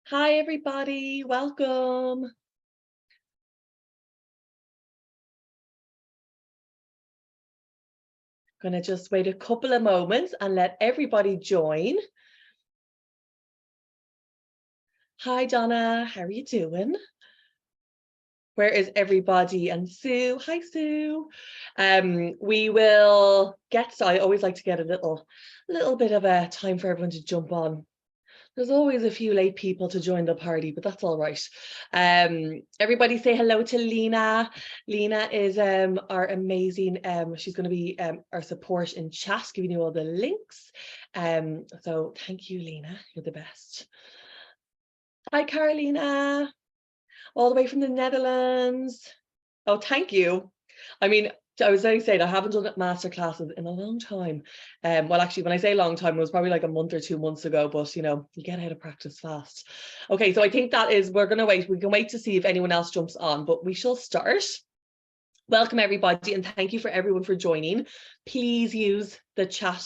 Hi, everybody. Welcome. Gonna just wait a couple of moments and let everybody join. Hi, Donna. How are you doing? Where is everybody? And Sue. Hi, Sue. We will get started. I always like to get a little bit of a time for everyone to jump on. There's always a few late people to join the party, but that's all right. Everybody say hello to Lena. Lena is our amazing, she's going to be our support in chat, giving you all the links. So thank you, Lena. You're the best. Hi, Carolina, all the way from the Netherlands. Oh, thank you. I mean, I was only saying I haven't done masterclasses in a long time. Well, actually, when I say long time, it was probably like a month or 2 months ago, but you know, you get out of practice fast. Okay, so I think that is, we're going to wait. We can wait to see if anyone else jumps on, but we shall start. Welcome, everybody, and thank you for everyone for joining. Please use the chat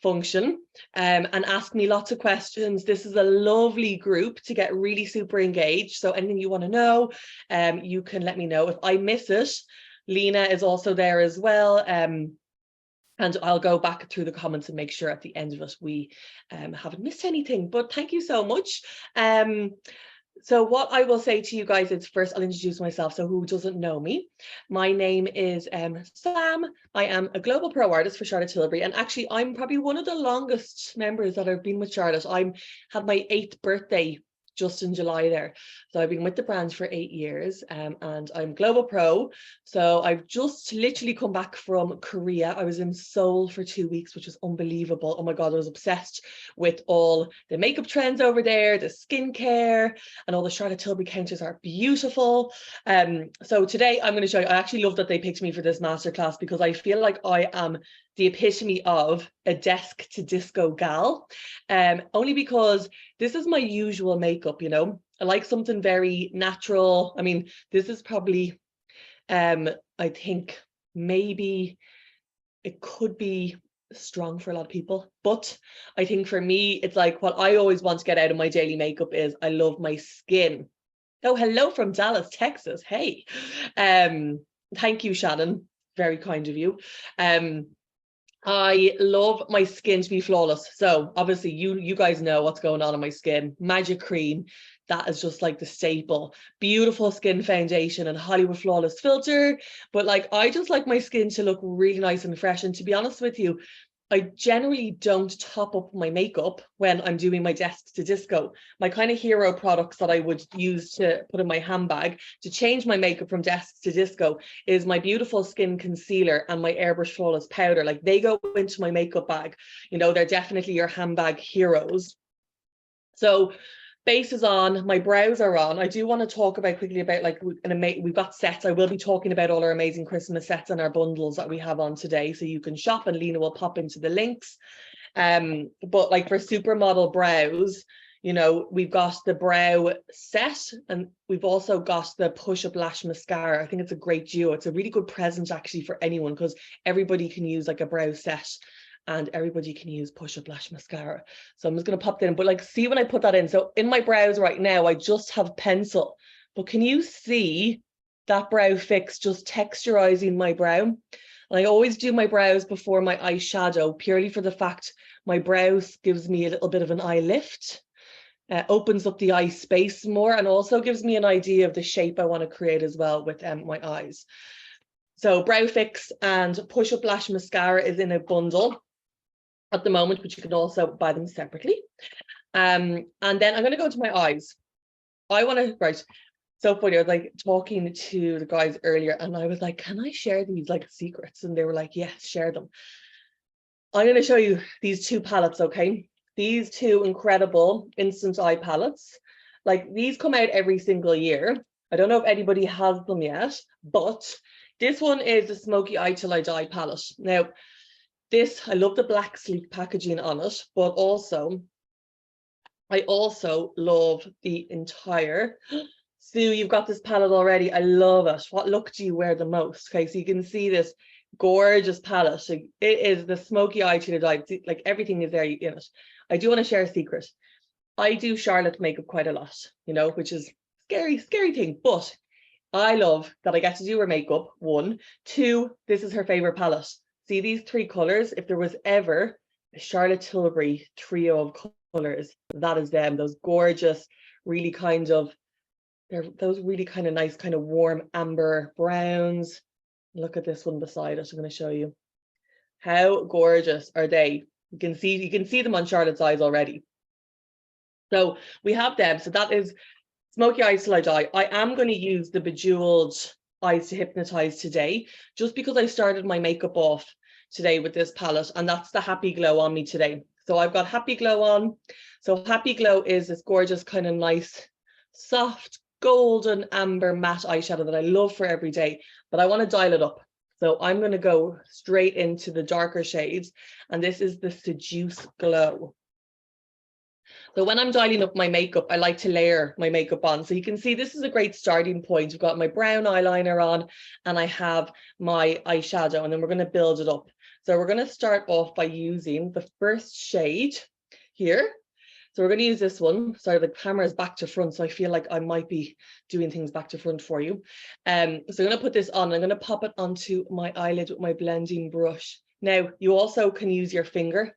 function and ask me lots of questions. This is a lovely group to get really super engaged. So anything you want to know, you can let me know. If I miss it, Lena is also there as well. And I'll go back through the comments and make sure at the end of it we haven't missed anything. But thank you so much. So what I will say to you guys is, first I'll introduce myself. So who doesn't know me? My name is Sam. I am a global pro artist for Charlotte Tilbury, and actually I'm probably one of the longest members that have been with Charlotte. I had my 8th birthday just in July there. So I've been with the brand for 8 years, and I'm global pro. So I've just literally come back from Korea. I was in Seoul for 2 weeks, which was unbelievable. Oh my God, I was obsessed with all the makeup trends over there, the skincare, and all the Charlotte Tilbury counters are beautiful. So today I'm going to show you, I actually love that they picked me for this masterclass because I feel like I am the epitome of a desk to disco gal, only because this is my usual makeup, you know. I like something very natural. I mean, this is probably, I think maybe it could be strong for a lot of people, but I think for me, it's like what I always want to get out of my daily makeup is I love my skin. Oh, hello from Dallas, Texas. Hey, thank you, Shannon. Very kind of you. I love my skin to be flawless. So obviously you guys know what's going on in my skin. Magic Cream, that is just like the staple. Beautiful skin foundation and Hollywood Flawless filter. But like, I just like my skin to look really nice and fresh. And to be honest with you, I generally don't top up my makeup when I'm doing my desk to disco. My kind of hero products that I would use to put in my handbag to change my makeup from desk to disco is my beautiful skin concealer and my Airbrush Flawless powder. Like, they go into my makeup bag. You know, they're definitely your handbag heroes. So base is on, my brows are on. I do want to talk about quickly about, like, we've got sets. I will be talking about all our amazing Christmas sets and our bundles that we have on today, so you can shop, and Lena will pop into the links. But like for supermodel brows, you know, we've got the brow set, and we've also got the push-up lash mascara. I think it's a great duo. It's a really good present actually for anyone, because everybody can use like a brow set and everybody can use push-up lash mascara. So I'm just going to pop that in, but like, see when I put that in. So in my brows right now, I just have pencil, but can you see that brow fix just texturizing my brow? And I always do my brows before my eyeshadow, purely for the fact my brows gives me a little bit of an eye lift, opens up the eye space more, and also gives me an idea of the shape I want to create as well with my eyes. So brow fix and push-up lash mascara is in a bundle at the moment, but you can also buy them separately. And then I'm going to go to my eyes. I want to, right, so funny, I was like talking to the guys earlier and I was like, can I share these like secrets? And they were like, yes, share them. I'm going to show you these 2 palettes, okay? These 2 incredible instant eye palettes. Like, these come out every single year. I don't know if anybody has them yet, but this one is the Smoky Eye Till I Die palette. Now, this, I love the black sleek packaging on it, but also I also love the entire, Sue, you've got this palette already. I love it. What look do you wear the most? Okay, so you can see this gorgeous palette. So it is the Smoky Eye Till I Die. Like, everything is there in it. I do want to share a secret. I do Charlotte makeup quite a lot, you know, which is scary thing, but I love that I get to do her makeup, 1. 2, this is her favorite palette. See these 3 colors? If there was ever a Charlotte Tilbury trio of colors, that is them. Those gorgeous, really kind of, they're those really kind of nice, kind of warm amber browns. Look at this one beside it. I'm going to show you. How gorgeous are they? You can see them on Charlotte's eyes already. So we have them. So that is Smoky Eyes Till I Die. I am going to use the Bejeweled Eyes to Hypnotize today, just because I started my makeup off today with this palette, and that's the Happy Glow on me today. So I've got Happy Glow on. So Happy Glow is this gorgeous kind of nice, soft, golden amber matte eyeshadow that I love for every day, but I want to dial it up. So I'm going to go straight into the darker shades, and this is the Seduce Glow. So when I'm dialing up my makeup, I like to layer my makeup on. So you can see this is a great starting point. We've got my brown eyeliner on, and I have my eyeshadow, and then we're going to build it up. So we're going to start off by using the first shade here. So we're going to use this one. Sorry, the camera is back to front, so I feel like I might be doing things back to front for you. So I'm going to put this on. I'm going to pop it onto my eyelid with my blending brush. Now, you also can use your finger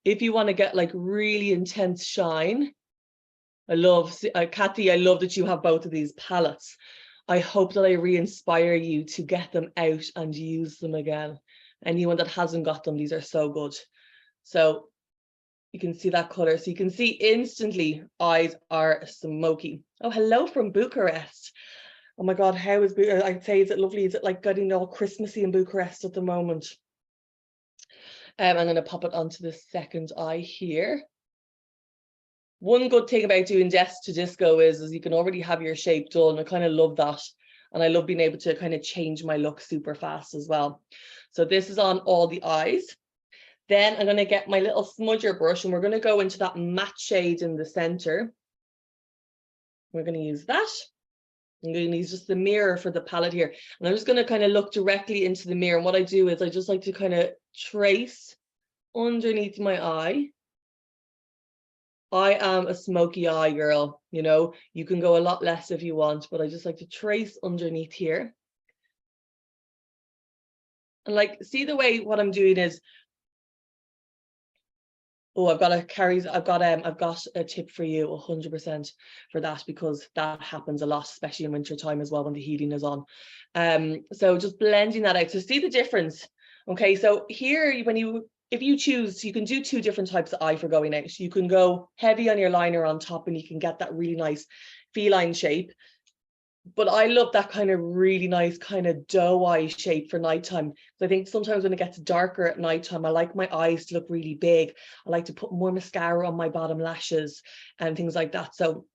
if you want to get like really intense shine. I love, Kathy, I love that you have both of these palettes. I hope that I re-inspire you to get them out and use them again. Anyone that hasn't got them, these are so good. So you can see that color. So you can see instantly eyes are smoky. Oh, hello from Bucharest. Oh my God, how is Bucharest? I'd say, is it lovely? Is it like getting all Christmassy in Bucharest at the moment? I'm going to pop it onto the second eye here. One good thing about doing Desk to Disco is you can already have your shape done. I kind of love that. And I love being able to kind of change my look super fast as well. So this is on all the eyes. Then I'm going to get my little smudger brush, and we're going to go into that matte shade in the center. We're going to use that. I'm going to use just the mirror for the palette here. And I'm just going to kind of look directly into the mirror. And what I do is I just like to kind of trace underneath my eye. I am a smoky eye girl, you know, you can go a lot less if you want, but I just like to trace underneath here. And like, see the way what I'm doing is, oh, I've got a tip for you 100% for that, because that happens a lot, especially in winter time as well when the heating is on. So just blending that out. So see the difference. Okay, so here if you choose, you can do 2 different types of eye for going out. You can go heavy on your liner on top, and you can get that really nice feline shape. But I love that kind of really nice kind of doe eye shape for nighttime. So I think sometimes when it gets darker at nighttime, I like my eyes to look really big. I like to put more mascara on my bottom lashes and things like that. So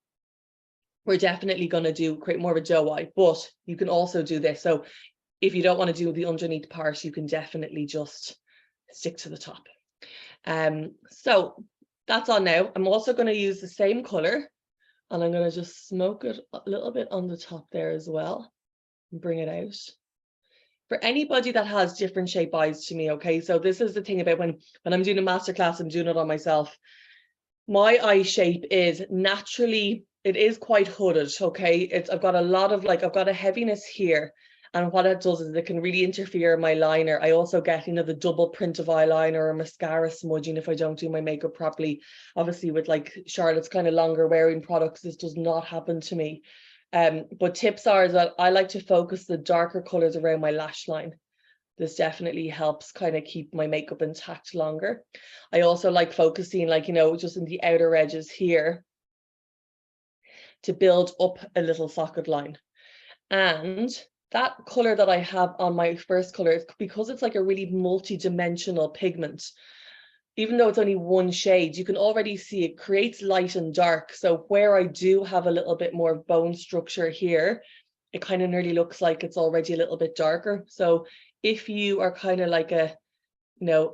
we're definitely going to create more of a doe eye, but you can also do this. So if you don't want to do the underneath part, you can definitely just stick to the top. So that's on now. I'm also going to use the same color, and I'm going to just smoke it a little bit on the top there as well and bring it out. For anybody that has different shape eyes to me, okay, so this is the thing about when I'm doing a masterclass, I'm doing it on myself. My eye shape is naturally, it is quite hooded, okay? I've got a lot of I've got a heaviness here. And what it does is it can really interfere in my liner. I also get, the double print of eyeliner or mascara smudging if I don't do my makeup properly. Obviously with like Charlotte's kind of longer wearing products, this does not happen to me. But tips are that I like to focus the darker colors around my lash line. This definitely helps kind of keep my makeup intact longer. I also like focusing just in the outer edges here to build up a little socket line. And that color that I have on my first color, because it's like a really multi-dimensional pigment, even though it's only one shade, you can already see it creates light and dark. So where I do have a little bit more bone structure here, it kind of nearly looks like it's already a little bit darker. So if you are kind of like a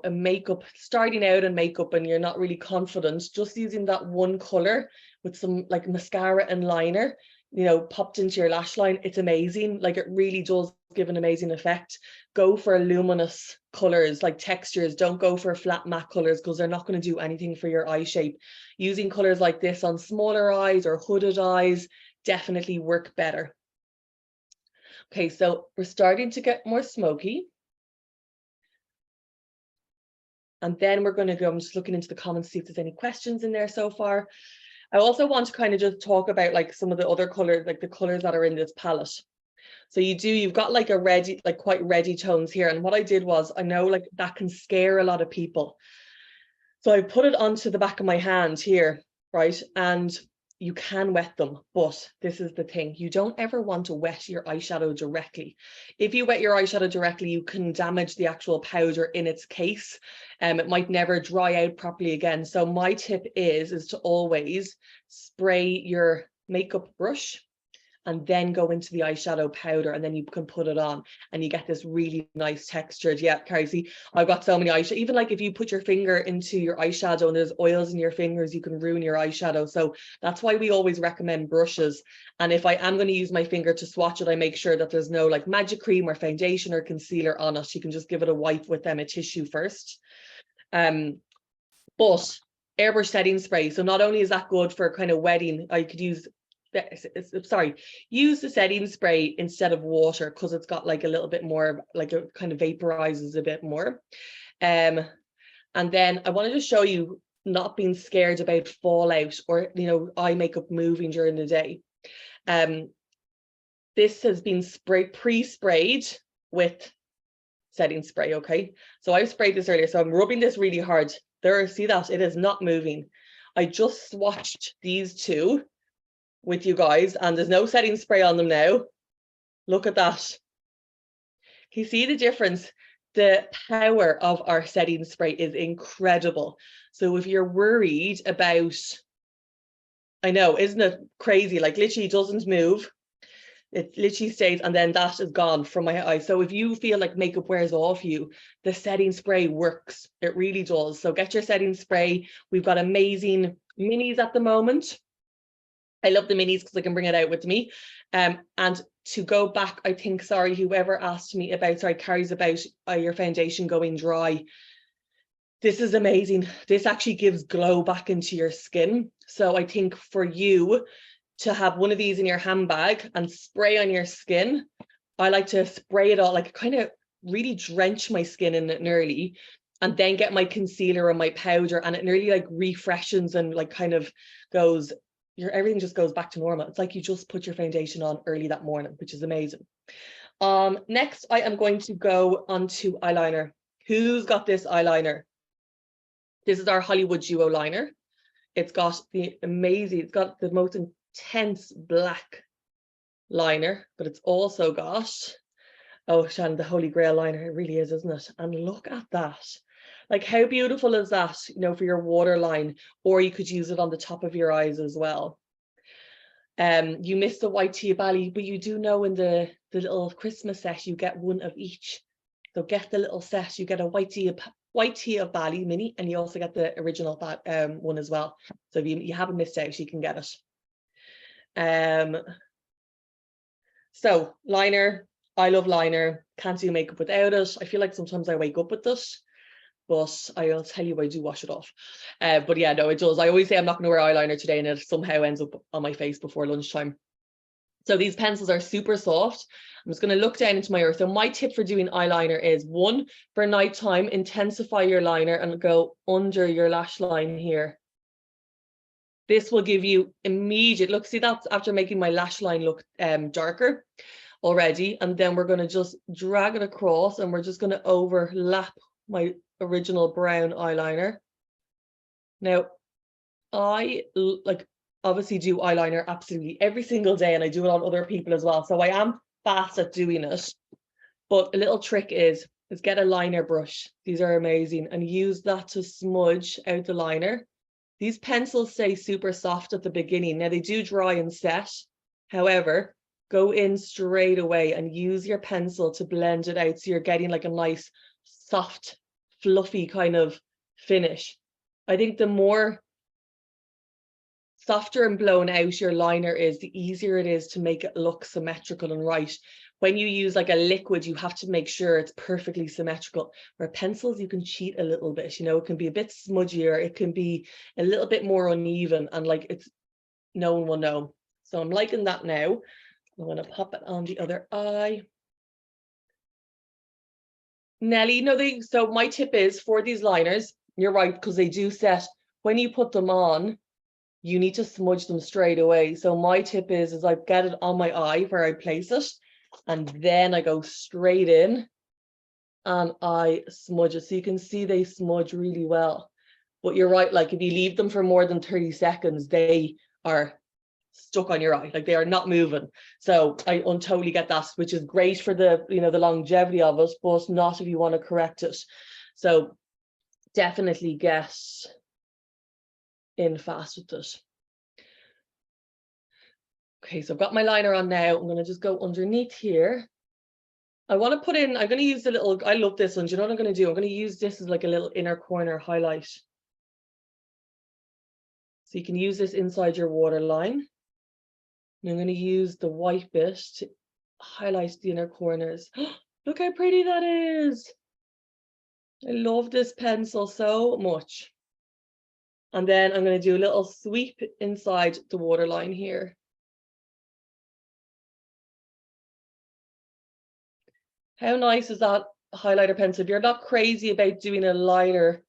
makeup, starting out in makeup and you're not really confident, just using that one color with some like mascara and liner you know, popped into your lash line, it's amazing. Like, it really does give an amazing effect. Go for luminous colors, like textures. Don't go for flat matte colors, because they're not going to do anything for your eye shape. Using colors like this on smaller eyes or hooded eyes definitely work better. Okay, so we're starting to get more smoky. And then we're going to go, I'm just looking into the comments, see if there's any questions in there so far. I also want to kind of just talk about like some of the other colors, like the colors that are in this palette. So you've got like a ready, like quite ready tones here. And what I did was, I know like that can scare a lot of people. So I put it onto the back of my hand here, right? And you can wet them, but this is the thing. You don't ever want to wet your eyeshadow directly. If you wet your eyeshadow directly, you can damage the actual powder in its case. It might never dry out properly again. So my tip is to always spray your makeup brush and then go into the eyeshadow powder, and then you can put it on and you get this really nice textured. Yeah, Carrie, see, I've got so many eyeshadow. Even like if you put your finger into your eyeshadow and there's oils in your fingers, you can ruin your eyeshadow. So that's why we always recommend brushes. And if I am going to use my finger to swatch it, I make sure that there's no like magic cream or foundation or concealer on it. You can just give it a wipe with a tissue first. But airbrush setting spray. So not only is that good for kind of wetting, I could use use the setting spray instead of water, because it's got like a little bit more, like it kind of vaporizes a bit more. And then I wanted to show you not being scared about fallout or, you know, eye makeup moving during the day. This has been pre-sprayed with setting spray. Okay, so I sprayed this earlier, so I'm rubbing this really hard there. See that it is not moving. I just swatched these two with you guys, and there's no setting spray on them now. Look at that. Can you see the difference? The power of our setting spray is incredible. So if you're worried about, I know, isn't it crazy? Like literally doesn't move. It literally stays, and then that is gone from my eye. So if you feel like makeup wears off you, the setting spray works. It really does. So get your setting spray. We've got amazing minis at the moment. I love the minis because I can bring it out with me. And to go back, I think, sorry, whoever asked me about, Carrie's about your foundation going dry. This is amazing. This actually gives glow back into your skin. So I think for you to have one of these in your handbag and spray on your skin, I like to spray it all, like kind of really drench my skin in it nearly, and then get my concealer and my powder, and it nearly like refreshes and like kind of goes, everything just goes back to normal. It's like you just put your foundation on early that morning, which is amazing. Next, I am going to go on to eyeliner. Who's got this eyeliner? This is our Hollywood Duo liner. It's got the amazing, it's got the most intense black liner, but it's also got, oh Shannon, the holy grail liner. It really is, isn't it? And look at that. Like, how beautiful is that, you know, for your waterline, or you could use it on the top of your eyes as well. You missed the white tea bally, but you do know in the little Christmas set you get one of each. So get the little set. You get a white tea of Bali mini, and you also get the original one as well. So if you haven't missed out, you can get it. So liner, I love liner. Can't do makeup without it. I feel like sometimes I wake up with this, but I'll tell you, I do wash it off. But yeah, no, it does. I always say I'm not going to wear eyeliner today, and it somehow ends up on my face before lunchtime. So these pencils are super soft. I'm just going to look down into my earth. So my tip for doing eyeliner is, one, for nighttime, intensify your liner and go under your lash line here. This will give you immediate look. See, that's after making my lash line look darker already. And then we're going to just drag it across, and we're just going to overlap my original brown eyeliner. Now, I obviously do eyeliner absolutely every single day, and I do it on other people as well. So I am fast at doing it. But a little trick is get a liner brush. These are amazing, and use that to smudge out the liner. These pencils stay super soft at the beginning. Now they do dry and set. However, go in straight away and use your pencil to blend it out, so you're getting like a nice, soft, fluffy kind of finish. I think the more softer and blown out your liner is, the easier it is to make it look symmetrical and right. When you use like a liquid, you have to make sure it's perfectly symmetrical. Where pencils, you can cheat a little bit, you know, it can be a bit smudgier, it can be a little bit more uneven, and like it's, no one will know. So I'm liking that now. I'm going to pop it on the other eye. Nelly, no, so my tip is for these liners, you're right, because they do set, when you put them on, you need to smudge them straight away. So my tip is I get it on my eye where I place it, and then I go straight in and I smudge it. So you can see they smudge really well. But you're right, like if you leave them for more than 30 seconds, they are stuck on your eye, like they are not moving. So I totally get that, which is great for the, you know, the longevity of it, but not if you want to correct it. So definitely get in fast with it. Okay, so I've got my liner on now. I'm going to just go underneath here. I want to put in, I'm going to use the little, I love this one. Do you know what I'm going to do? I'm going to use this as like a little inner corner highlight. So you can use this inside your waterline. And I'm going to use the white bit to highlight the inner corners. Look how pretty that is. I love this pencil so much. And then I'm going to do a little sweep inside the waterline here. How nice is that highlighter pencil? If you're not crazy about doing a liner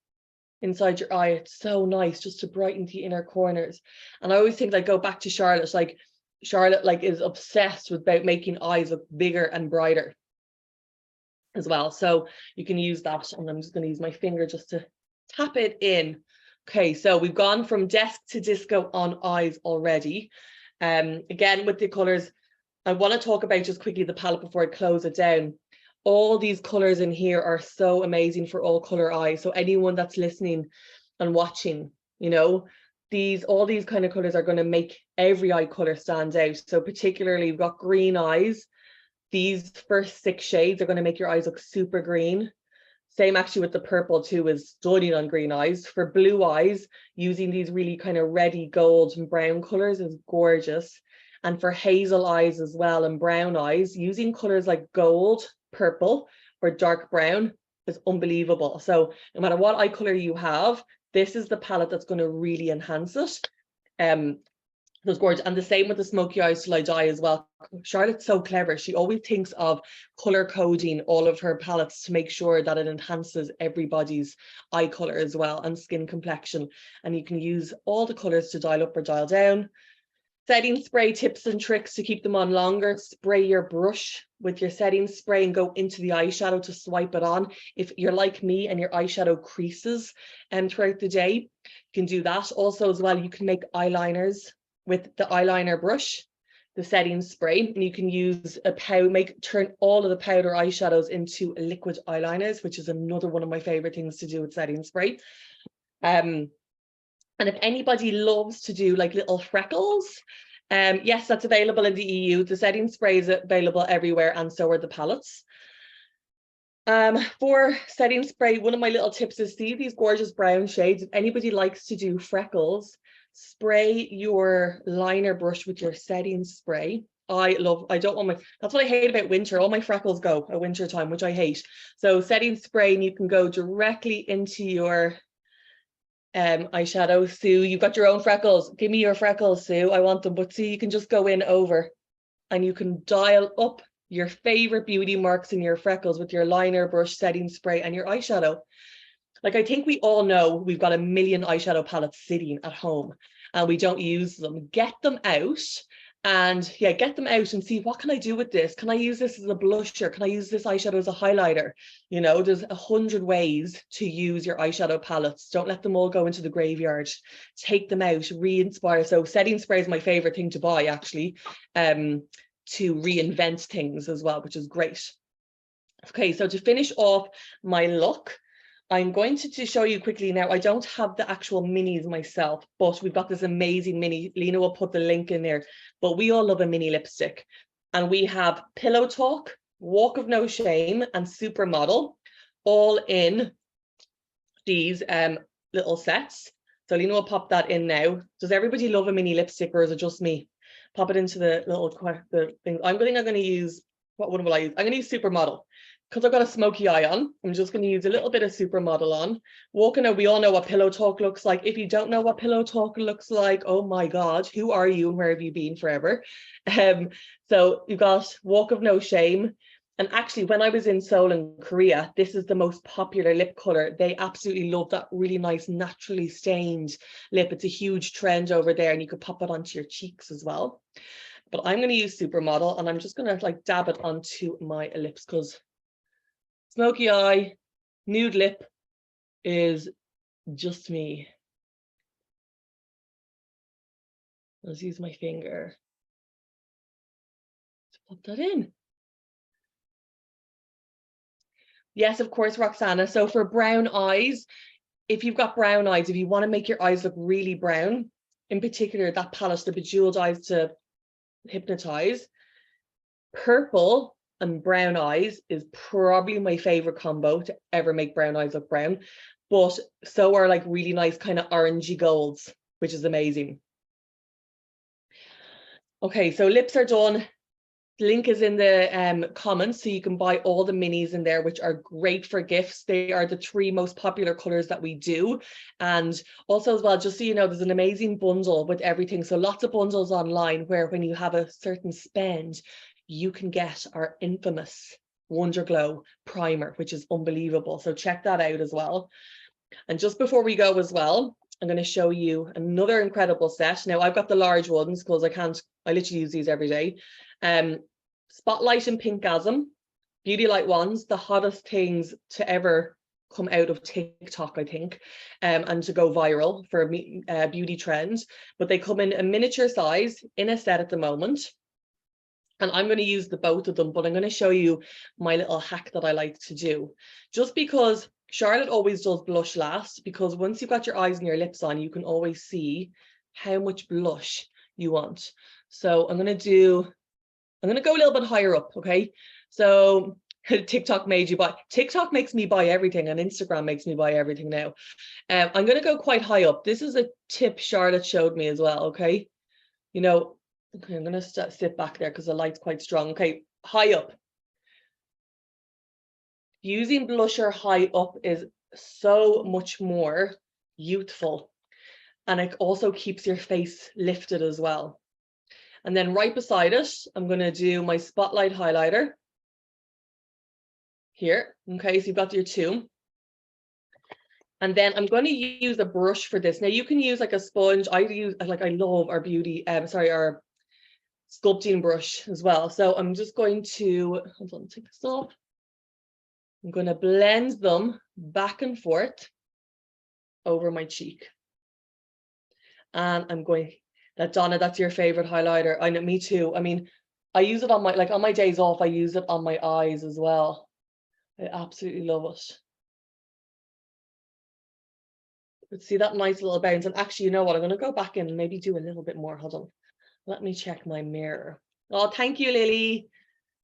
inside your eye, it's so nice just to brighten the inner corners. And I always think, like, go back to Charlotte, like Charlotte like is obsessed with about making eyes look bigger and brighter as well. So you can use that, and I'm just going to use my finger just to tap it in. Okay, so we've gone from desk to disco on eyes already. Again, with the colors, I want to talk about just quickly the palette before I close it down. All these colors in here are so amazing for all color eyes. So anyone that's listening and watching, you know, all these kind of colors are going to make every eye color stand out. So particularly, we've got green eyes. These first 6 shades are going to make your eyes look super green. Same actually with the purple too, is stunning on green eyes. For blue eyes, using these really kind of reddy gold and brown colors is gorgeous. And for hazel eyes as well and brown eyes, using colors like gold, purple, or dark brown is unbelievable. So no matter what eye color you have, this is the palette that's going to really enhance it. Those gorgeous. And the same with the smoky eyes till I die as well. Charlotte's so clever. She always thinks of color coding all of her palettes to make sure that it enhances everybody's eye color as well, and skin complexion. And you can use all the colors to dial up or dial down. Setting spray tips and tricks to keep them on longer. Spray your brush with your setting spray and go into the eyeshadow to swipe it on. If you're like me and your eyeshadow creases throughout the day, you can do that. Also as well, you can make eyeliners with the eyeliner brush, the setting spray, and you can use a powder, turn all of the powder eyeshadows into liquid eyeliners, which is another one of my favorite things to do with setting spray. And if anybody loves to do like little freckles, yes, that's available in the EU. The setting spray is available everywhere, and so are the palettes. For setting spray, one of my little tips is, see these gorgeous brown shades. If anybody likes to do freckles, spray your liner brush with your setting spray. That's what I hate about winter. All my freckles go at winter time, which I hate. So setting spray, and you can go directly into your eyeshadow. Sue, you've got your own freckles. Give me your freckles, Sue. I want them. But see, you can just go in over, and you can dial up your favorite beauty marks in your freckles with your liner brush, setting spray, and your eyeshadow. Like, I think we all know we've got a million eyeshadow palettes sitting at home and we don't use them. Get them out, and yeah, get them out and see, what can I do with this? Can I use this as a blusher? Can I use this eyeshadow as a highlighter? You know, there's 100 ways to use your eyeshadow palettes. Don't let them all go into the graveyard. Take them out, re-inspire. So setting spray is my favorite thing to buy, actually, to reinvent things as well, which is great. Okay, so to finish off my look, I'm going to show you quickly now. I don't have the actual minis myself, but we've got this amazing mini. Lena will put the link in there, but we all love a mini lipstick. And we have Pillow Talk, Walk of No Shame, and Supermodel, all in these little sets. So Lena will pop that in now. Does everybody love a mini lipstick, or is it just me? Pop it into the little thing. I'm going to use, what one will I use? I'm going to use Supermodel. Because I've got a smoky eye on, I'm just going to use a little bit of Supermodel on. Walking out, we all know what Pillow Talk looks like. If you don't know what Pillow Talk looks like, oh my God, who are you and where have you been forever? So you've got Walk of No Shame. And actually, when I was in Seoul and Korea, this is the most popular lip color. They absolutely love that really nice, naturally stained lip. It's a huge trend over there, and you could pop it onto your cheeks as well. But I'm going to use Supermodel, and I'm just going to like dab it onto my lips because smoky eye, nude lip is just me. Let's use my finger to pop that in. Yes, of course, Roxana. So for brown eyes, if you've got brown eyes, if you want to make your eyes look really brown, in particular that palette, the Bejeweled Eyes to Hypnotize, purple and brown eyes is probably my favorite combo to ever make brown eyes look brown. But so are like really nice kind of orangey golds, which is amazing. Okay, so lips are done. Link is in the comments, so you can buy all the minis in there, which are great for gifts. They are the 3 most popular colors that we do. And also as well, just so you know, there's an amazing bundle with everything. So lots of bundles online where when you have a certain spend, you can get our infamous Wonder Glow primer, which is unbelievable. So check that out as well. And just before we go as well, I'm going to show you another incredible set. Now I've got the large ones because I literally use these every day. Spotlight and Pinkgasm, Beauty Light ones, the hottest things to ever come out of TikTok, I think, and to go viral for beauty trends. But they come in a miniature size in a set at the moment. And I'm going to use the both of them, but I'm going to show you my little hack that I like to do. Just because Charlotte always does blush last, because once you've got your eyes and your lips on, you can always see how much blush you want. So I'm going to go a little bit higher up, okay? So TikTok made you buy. TikTok makes me buy everything, and Instagram makes me buy everything now. I'm going to go quite high up. This is a tip Charlotte showed me as well, okay? You know, okay, I'm going to sit back there because the light's quite strong. Okay, high up. Using blusher high up is so much more youthful, and it also keeps your face lifted as well. And then right beside it, I'm going to do my Spotlight highlighter here. Okay, so you've got your 2. And then I'm going to use a brush for this. Now you can use like a sponge. I love our our sculpting brush as well. So I'm just going to, hold on, take this off. I'm going to blend them back and forth over my cheek. And I'm going, Donna, that's your favorite highlighter. I know, me too. I mean, I use it on my days off, I use it on my eyes as well. I absolutely love it. But see that nice little bounce. And actually, you know what? I'm going to go back in and maybe do a little bit more. Hold on. Let me check my mirror. Oh, thank you, Lily.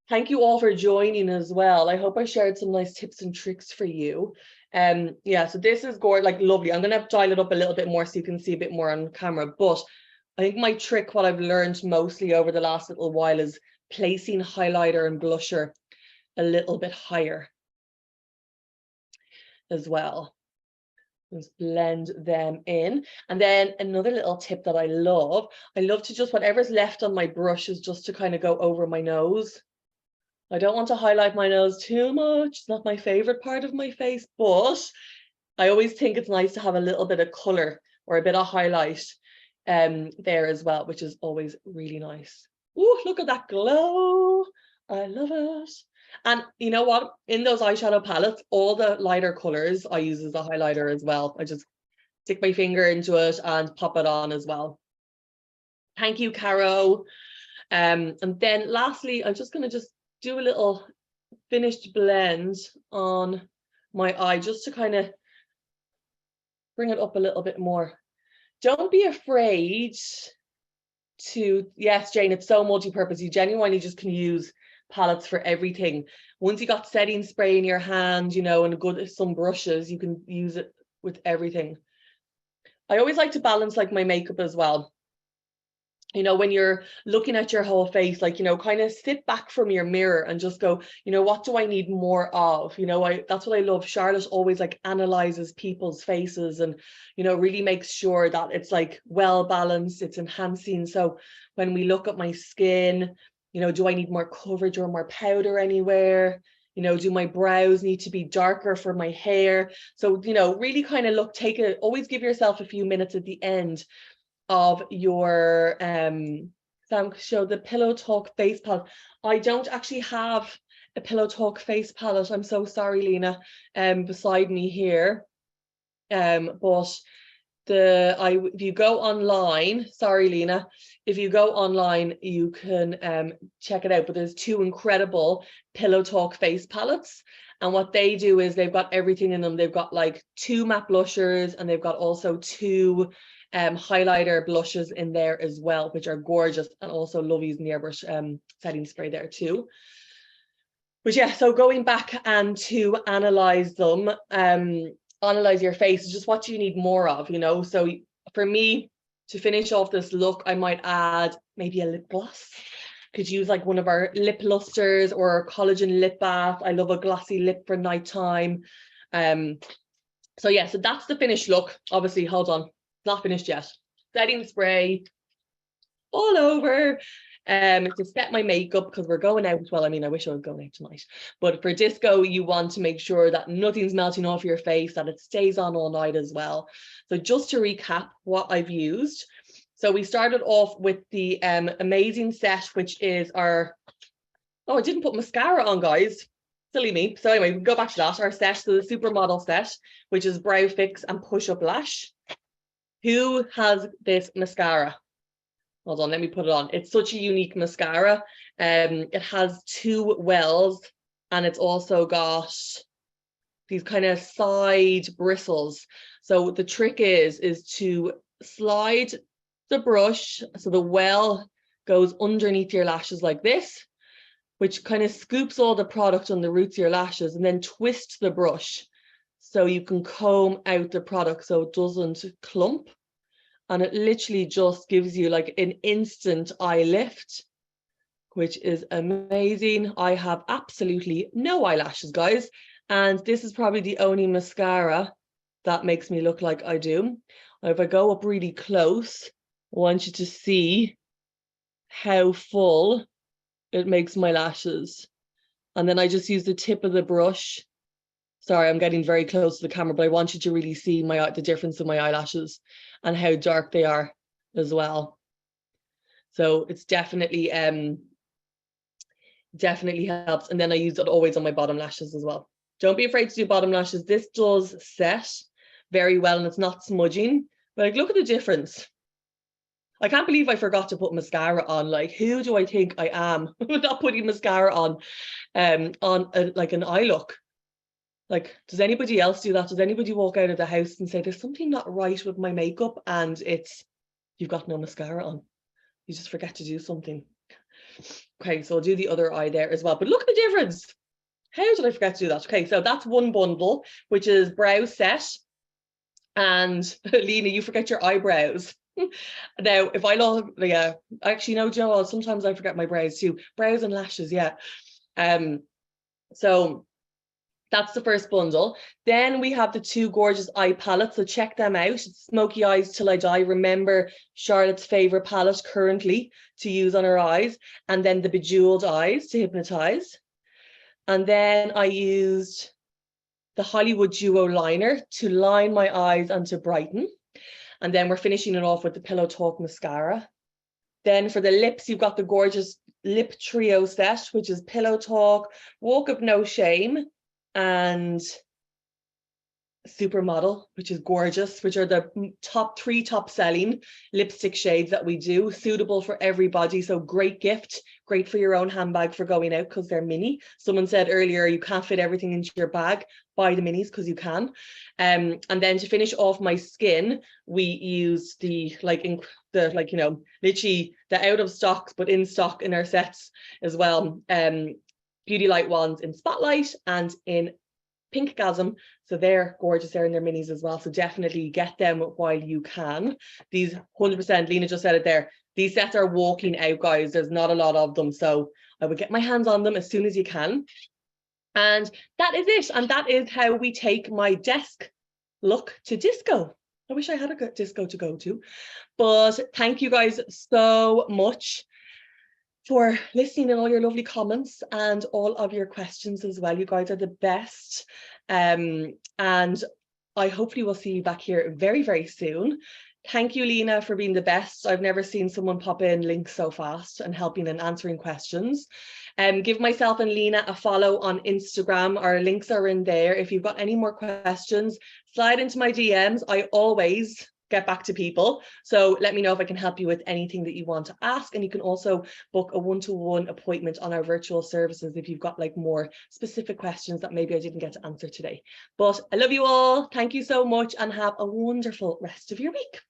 Thank you all for joining as well. I hope I shared some nice tips and tricks for you. Yeah, so this is like lovely. I'm going to dial it up a little bit more so you can see a bit more on camera. But I think my trick, what I've learned mostly over the last little while, is placing highlighter and blusher a little bit higher as well. Just blend them in. And then another little tip that I love to just, whatever's left on my brush is just to kind of go over my nose. I don't want to highlight my nose too much. It's not my favorite part of my face, but I always think it's nice to have a little bit of color or a bit of highlight there as well, which is always really nice. Ooh, look at that glow. I love it. And you know what? In those eyeshadow palettes, all the lighter colors I use as a highlighter as well. I just stick my finger into it and pop it on as well. Thank you, Caro. And then lastly, I'm just going to do a little finished blend on my eye just to kind of bring it up a little bit more. Don't be afraid to, yes, Jane, it's so multi-purpose. You genuinely just can use palettes for everything. Once you got setting spray in your hand, you know, and some brushes, you can use it with everything. I always like to balance like my makeup as well. You know, when you're looking at your whole face, like, you know, kind of sit back from your mirror and just go, you know, what do I need more of? You know, that's what I love. Charlotte always like analyzes people's faces and, you know, really makes sure that it's like well balanced, it's enhancing. So when we look at my skin, you know, do I need more coverage or more powder anywhere? You know, do my brows need to be darker for my hair? So, you know, really kind of look, always give yourself a few minutes at the end of your Sam showed the Pillow Talk face palette. I don't actually have a Pillow Talk face palette. I'm so sorry, Lena, beside me here. But if you go online, sorry, Lena, if you go online, you can check it out. But there's two incredible Pillow Talk face palettes. And what they do is they've got everything in them. They've got like 2 matte blushers, and they've got also 2 highlighter blushes in there as well, which are gorgeous, and also love using the airbrush setting spray there too. But yeah, so going back and to analyze them, analyze your face is just what you need more of, you know. So for me, to finish off this look, I might add maybe a lip gloss. Could use like one of our lip lusters or a collagen lip bath. I love a glossy lip for nighttime. So yeah, so that's the finished look. Obviously, hold on, not finished yet. Setting spray all over to set my makeup, because we're going out. Well, I mean, I wish I was going out tonight, but for disco, you want to make sure that nothing's melting off your face, that it stays on all night as well. So just to recap what I've used. So we started off with the amazing set, which is our, oh, I didn't put mascara on, guys. Silly me. So anyway, we go back to that. Our set, so the Supermodel set, which is Brow Fix and Push Up Lash. Who has this mascara? Hold on, let me put it on. It's such a unique mascara. It has 2 wells, and it's also got these kind of side bristles. So the trick is to slide the brush so the well goes underneath your lashes like this, which kind of scoops all the product on the roots of your lashes, and then twist the brush so you can comb out the product so it doesn't clump. And it literally just gives you like an instant eye lift, which is amazing. I have absolutely no eyelashes, guys, and this is probably the only mascara that makes me look like I do. If I go up really close, I want you to see how full it makes my lashes. And then I just use the tip of the brush. Sorry, I'm getting very close to the camera, but I want you to really see the difference in my eyelashes and how dark they are as well. So it's definitely helps. And then I use it always on my bottom lashes as well. Don't be afraid to do bottom lashes. This does set very well, and it's not smudging. But like, look at the difference. I can't believe I forgot to put mascara on. Like, who do I think I am without putting mascara on like an eye look? Like, does anybody else do that? Does anybody walk out of the house and say, there's something not right with my makeup, and you've got no mascara on? You just forget to do something. Okay, so I'll do the other eye there as well. But look at the difference. How did I forget to do that? Okay, so that's one bundle, which is brow set. And Lena, you forget your eyebrows. Now, if I love, yeah, actually, no, Joe, sometimes I forget my brows too. Brows and lashes, yeah. So that's the first bundle. Then we have the 2 gorgeous eye palettes, so check them out. It's Smoky Eyes Till I Die. Remember, Charlotte's favorite palette currently to use on her eyes. And then the Bejeweled Eyes to hypnotize. And then I used the Hollywood Duo Liner to line my eyes and to brighten. And then we're finishing it off with the Pillow Talk mascara. Then for the lips, you've got the gorgeous lip trio set, which is Pillow Talk, Walk of No Shame, and Supermodel, which is gorgeous, which are the 3 top selling lipstick shades that we do, suitable for everybody. So great gift, great for your own handbag for going out because they're mini. Someone said earlier you can't fit everything into your bag. Buy the minis because you can. And then to finish off my skin, we used literally the out of stocks but in stock in our sets as well. Beauty Light ones in Spotlight and in Pinkgasm. So they're gorgeous. They're in their minis as well. So definitely get them while you can. These 100%, Lena just said it there. These sets are walking out, guys. There's not a lot of them. So I would get my hands on them as soon as you can. And that is it. And that is how we take my desk look to disco. I wish I had a good disco to go to. But thank you guys so much for listening and all your lovely comments and all of your questions as well. You guys are the best. And I hopefully will see you back here very, very soon. Thank you, Lena, for being the best. I've never seen someone pop in links so fast and helping and answering questions. Give myself and Lena a follow on Instagram. Our links are in there. If you've got any more questions, slide into my DMs. I always get back to people. So let me know if I can help you with anything that you want to ask. And you can also book a one-to-one appointment on our virtual services if you've got like more specific questions that maybe I didn't get to answer today. But I love you all. Thank you so much and have a wonderful rest of your week.